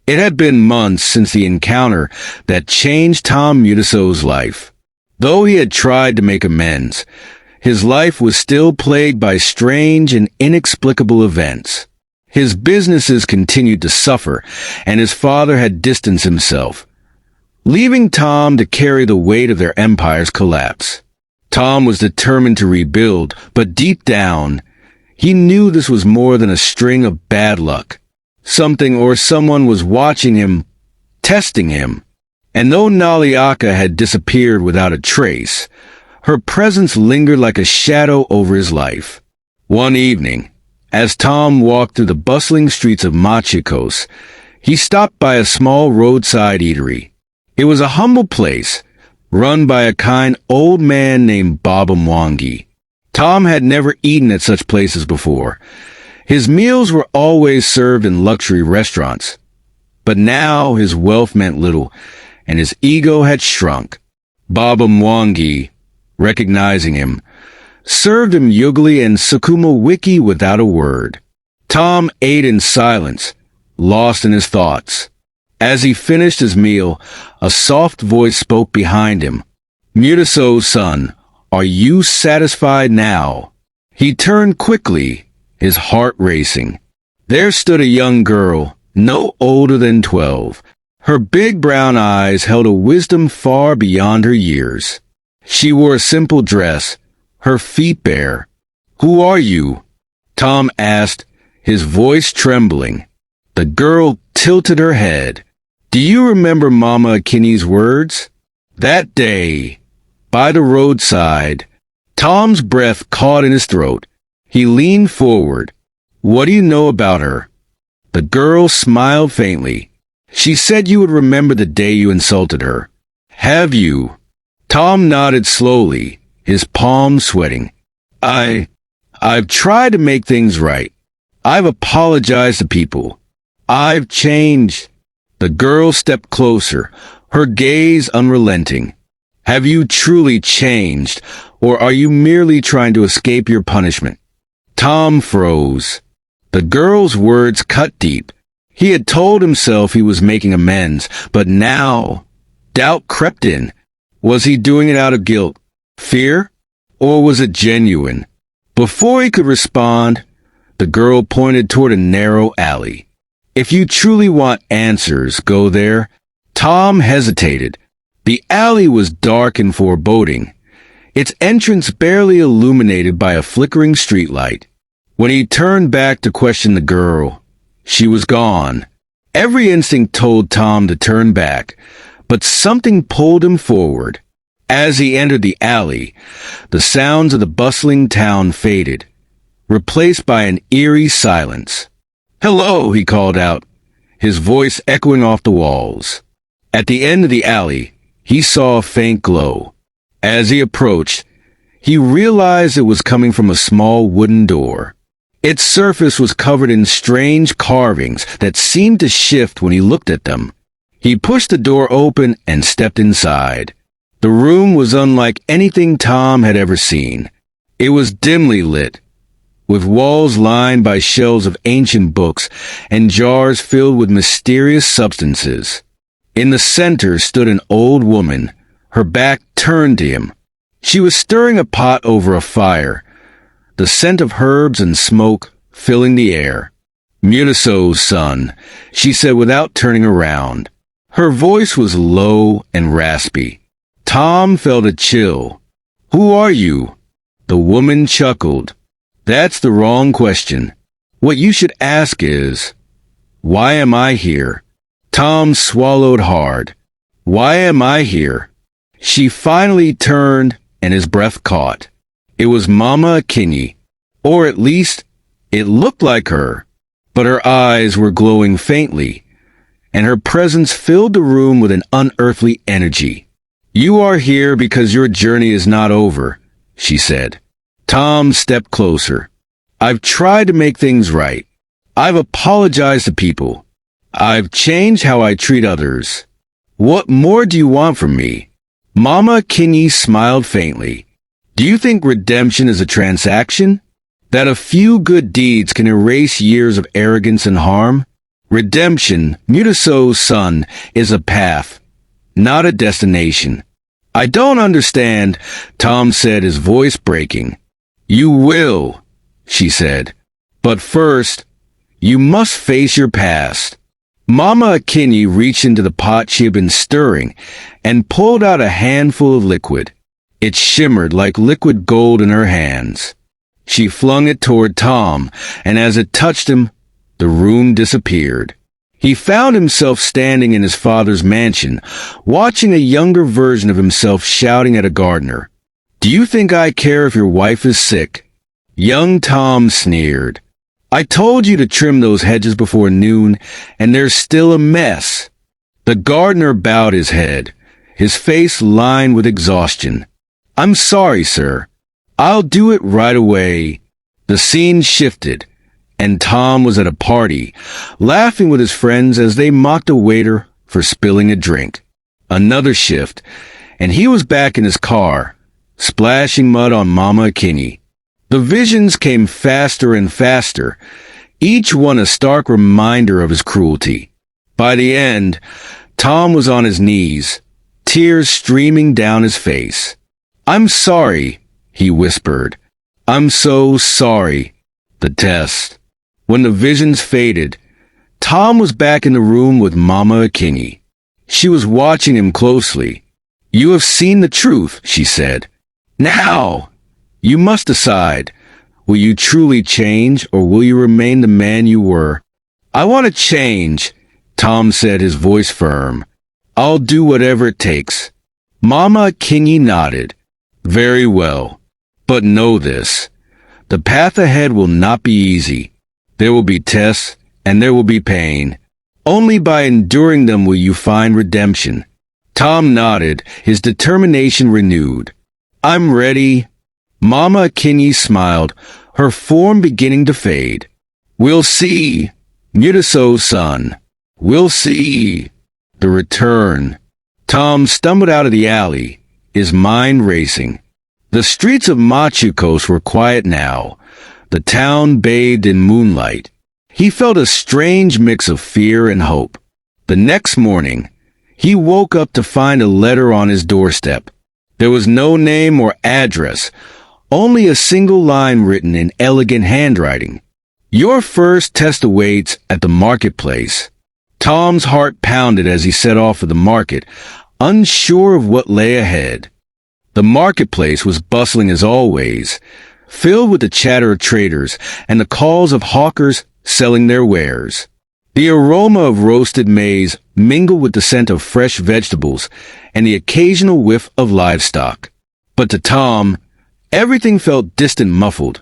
It had been months since the encounter that changed Tom Mutiso's life. Though he had tried to make amends, his life was still plagued by strange and inexplicable events. His businesses continued to suffer, and his father had distanced himself, leaving Tom to carry the weight of their empire's collapse. Tom was determined to rebuild, but deep down, he knew this was more than a string of bad luck. Something or someone was watching him, testing him. And though Naliaka had disappeared without a trace, her presence lingered like a shadow over his life. One evening, as Tom walked through the bustling streets of Machikos, he stopped by a small roadside eatery. It was a humble place, run by a kind old man named Baba Mwangi. Tom had never eaten at such places before. His meals were always served in luxury restaurants. But now his wealth meant little, and his ego had shrunk. Baba Mwangi, recognizing him, served him Yugli and Sukuma Wiki without a word. Tom ate in silence, lost in his thoughts. As he finished his meal, a soft voice spoke behind him. "Mutiso's son, are you satisfied now?" He turned quickly, his heart racing. There stood a young girl, no older than 12. Her big brown eyes held a wisdom far beyond her years. She wore a simple dress, her feet bare. "Who are you?" Tom asked, his voice trembling. The girl tilted her head. "Do you remember Mama Akinyi's words?" That day, by the roadside, Tom's breath caught in his throat. He leaned forward. "What do you know about her?" The girl smiled faintly. "She said you would remember the day you insulted her." "Have you?" Tom nodded slowly, his palms sweating. I've tried to make things right. I've apologized to people. I've changed." The girl stepped closer, her gaze unrelenting. "Have you truly changed, or are you merely trying to escape your punishment?" Tom froze. The girl's words cut deep. He had told himself he was making amends, but now doubt crept in. Was he doing it out of guilt, fear, or was it genuine? Before he could respond, the girl pointed toward a narrow alley. "If you truly want answers, go there." Tom hesitated. The alley was dark and foreboding, its entrance barely illuminated by a flickering streetlight. When he turned back to question the girl, she was gone. Every instinct told Tom to turn back, but something pulled him forward. As he entered the alley, the sounds of the bustling town faded, replaced by an eerie silence. "Hello," he called out, his voice echoing off the walls. At the end of the alley, he saw a faint glow. As he approached, he realized it was coming from a small wooden door. Its surface was covered in strange carvings that seemed to shift when he looked at them. He pushed the door open and stepped inside. The room was unlike anything Tom had ever seen. It was dimly lit, with walls lined by shelves of ancient books and jars filled with mysterious substances. In the center stood an old woman, her back turned to him. She was stirring a pot over a fire, the scent of herbs and smoke filling the air. "Mutiso's son," she said without turning around. Her voice was low and raspy. Tom felt a chill. "Who are you?" The woman chuckled. "That's the wrong question. What you should ask is, why am I here?" Tom swallowed hard. "Why am I here?" She finally turned, and his breath caught. It was Mama Akinyi, or at least, it looked like her, but her eyes were glowing faintly, and her presence filled the room with an unearthly energy. "You are here because your journey is not over," she said. Tom stepped closer. "I've tried to make things right. I've apologized to people. I've changed how I treat others. What more do you want from me?" Mama Akinyi smiled faintly. "Do you think redemption is a transaction? That a few good deeds can erase years of arrogance and harm?" Redemption, Mutaso's son, is a path, not a destination. I don't understand, Tom said, his voice breaking. You will, she said. But first, you must face your past. Mama Akinyi reached into the pot she had been stirring and pulled out a handful of liquid. It shimmered like liquid gold in her hands. She flung it toward Tom, and as it touched him, the room disappeared. He found himself standing in his father's mansion, watching a younger version of himself shouting at a gardener. Do you think I care if your wife is sick? Young Tom sneered. I told you to trim those hedges before noon, and there's still a mess. The gardener bowed his head, his face lined with exhaustion. I'm sorry, sir. I'll do it right away. The scene shifted, and Tom was at a party, laughing with his friends as they mocked a waiter for spilling a drink. Another shift, and he was back in his car, splashing mud on Mama Akinyi. The visions came faster and faster, each one a stark reminder of his cruelty. By the end, Tom was on his knees, tears streaming down his face. I'm sorry, he whispered. I'm so sorry. The test. When the visions faded, Tom was back in the room with Mama Akinyi. She was watching him closely. You have seen the truth, she said. Now! You must decide. Will you truly change, or will you remain the man you were? I want to change, Tom said, his voice firm. I'll do whatever it takes. Mama Akinyi nodded. Very well. But know this. The path ahead will not be easy. There will be tests, and there will be pain. Only by enduring them will you find redemption. Tom nodded, his determination renewed. I'm ready. Mama Akinyi smiled, her form beginning to fade. We'll see. Mutaso's son. We'll see. The return. Tom stumbled out of the alley, his mind racing. The streets of Machu Coast were quiet now, the town bathed in moonlight. He felt a strange mix of fear and hope. The next morning, he woke up to find a letter on his doorstep. There was no name or address, only a single line written in elegant handwriting. Your first test awaits at the marketplace. Tom's heart pounded as he set off for the market, unsure of what lay ahead. The marketplace was bustling as always, filled with the chatter of traders and the calls of hawkers selling their wares. The aroma of roasted maize mingled with the scent of fresh vegetables and the occasional whiff of livestock. But to Tom, everything felt distant, muffled,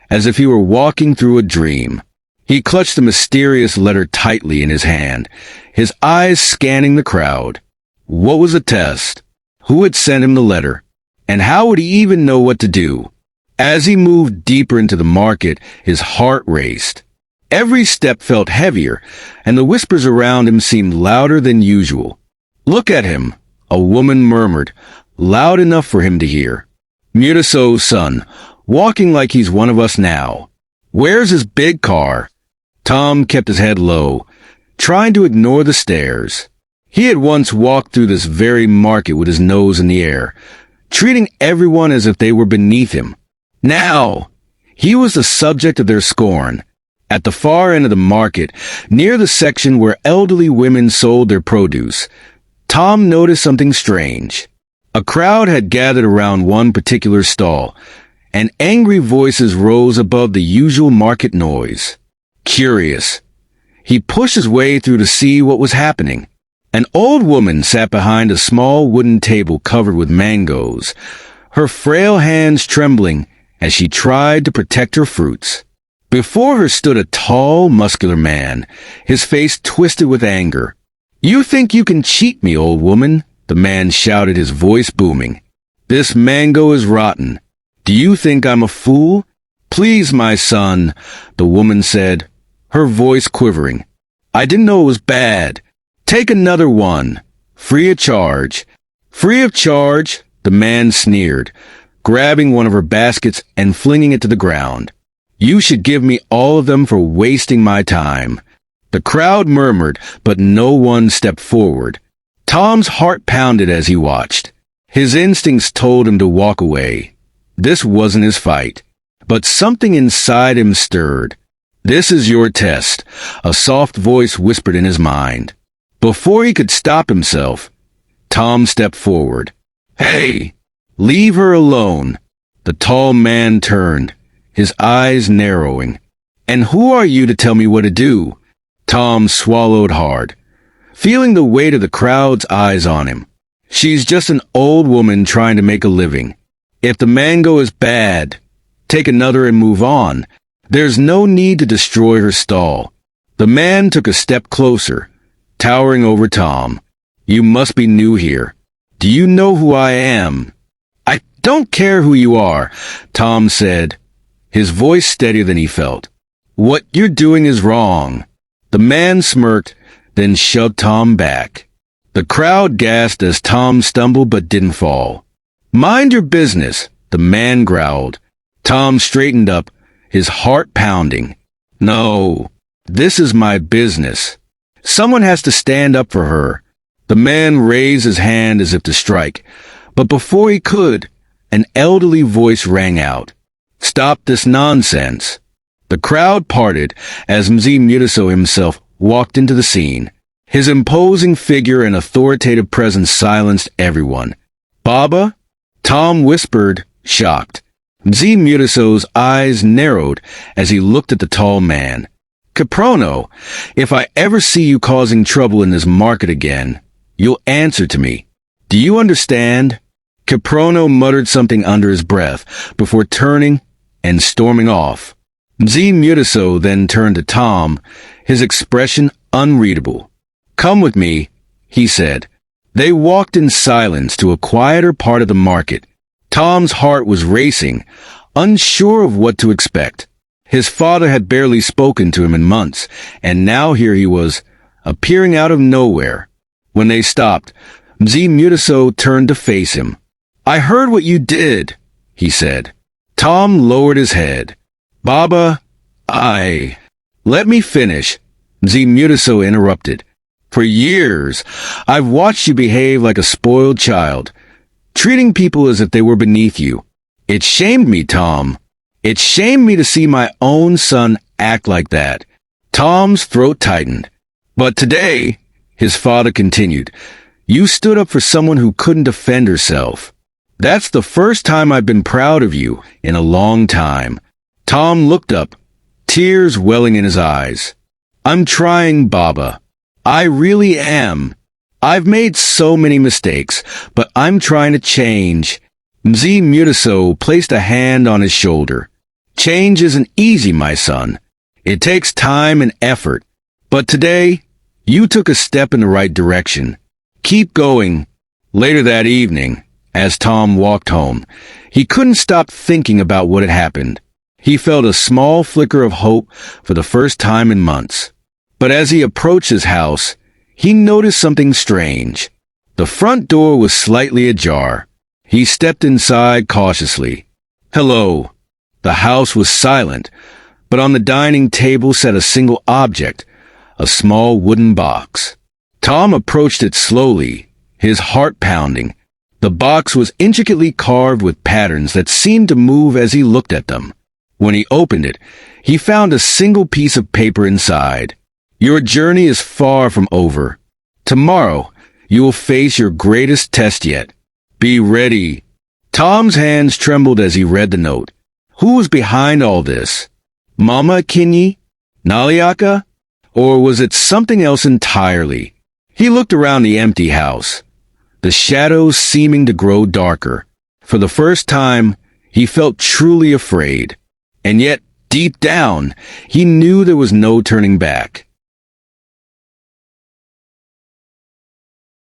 as if he were walking through a dream. He clutched the mysterious letter tightly in his hand, his eyes scanning the crowd. What was the test? Who had sent him the letter? And how would he even know what to do? As he moved deeper into the market, his heart raced. Every step felt heavier, and the whispers around him seemed louder than usual. Look at him, a woman murmured, loud enough for him to hear. Mutaso's son, walking like he's one of us now. Where's his big car? Tom kept his head low, trying to ignore the stares. He had once walked through this very market with his nose in the air, treating everyone as if they were beneath him. Now, he was the subject of their scorn. At the far end of the market, near the section where elderly women sold their produce, Tom noticed something strange. A crowd had gathered around one particular stall, and angry voices rose above the usual market noise. Curious, he pushed his way through to see what was happening. An old woman sat behind a small wooden table covered with mangoes, her frail hands trembling as she tried to protect her fruits. Before her stood a tall, muscular man, his face twisted with anger. You think you can cheat me, old woman? The man shouted, his voice booming. This mango is rotten. Do you think I'm a fool? Please, my son, the woman said, her voice quivering. I didn't know it was bad. Take another one. Free of charge. Free of charge, the man sneered, grabbing one of her baskets and flinging it to the ground. You should give me all of them for wasting my time. The crowd murmured, but no one stepped forward. Tom's heart pounded as he watched. His instincts told him to walk away. This wasn't his fight. But something inside him stirred. "This is your test," a soft voice whispered in his mind. Before he could stop himself, Tom stepped forward. "Hey, leave her alone." The tall man turned, his eyes narrowing. "And who are you to tell me what to do?" Tom swallowed hard, feeling the weight of the crowd's eyes on him. "She's just an old woman trying to make a living. If the mango is bad, take another and move on. There's no need to destroy her stall." The man took a step closer, towering over Tom. "You must be new here. Do you know who I am?" "I don't care who you are," Tom said, his voice steadier than he felt. "What you're doing is wrong." The man smirked, then shoved Tom back. The crowd gasped as Tom stumbled but didn't fall. "Mind your business," the man growled. Tom straightened up, his heart pounding. "No, this is my business. Someone has to stand up for her." The man raised his hand as if to strike, but before he could, an elderly voice rang out. "Stop this nonsense." The crowd parted as Mzee Mutiso himself walked into the scene. His imposing figure and authoritative presence silenced everyone. "Baba?" Tom whispered, shocked. Mzee Mutiso's eyes narrowed as he looked at the tall man. "Caprono, if I ever see you causing trouble in this market again, you'll answer to me. Do you understand?" Caprono muttered something under his breath before turning and storming off. Mzee Mutiso then turned to Tom, his expression unreadable. "Come with me," he said. They walked in silence to a quieter part of the market. Tom's heart was racing, unsure of what to expect. His father had barely spoken to him in months, and now here he was, appearing out of nowhere. When they stopped, Mzee Mutiso turned to face him. "I heard what you did," he said. Tom lowered his head. "Baba, Let me finish," Mzee Mutiso interrupted. "For years, I've watched you behave like a spoiled child, treating people as if they were beneath you. It shamed me, Tom. It shamed me to see my own son act like that." Tom's throat tightened. "But today," his father continued, "you stood up for someone who couldn't defend herself. That's the first time I've been proud of you in a long time." Tom looked up, tears welling in his eyes. "I'm trying, Baba. I really am. I've made so many mistakes, but I'm trying to change." Mzee Mutiso placed a hand on his shoulder. "Change isn't easy, my son. It takes time and effort. But today, you took a step in the right direction. Keep going." Later that evening, as Tom walked home, he couldn't stop thinking about what had happened. He felt a small flicker of hope for the first time in months. But as he approached his house, he noticed something strange. The front door was slightly ajar. He stepped inside cautiously. "Hello." The house was silent, but on the dining table sat a single object, a small wooden box. Tom approached it slowly, his heart pounding. The box was intricately carved with patterns that seemed to move as he looked at them. When he opened it, he found a single piece of paper inside. "Your journey is far from over. Tomorrow, you will face your greatest test yet. Be ready." Tom's hands trembled as he read the note. Who was behind all this? Mama Kinyi? Naliaka? Or was it something else entirely? He looked around the empty house, the shadows seeming to grow darker. For the first time, he felt truly afraid. And yet, deep down, he knew there was no turning back.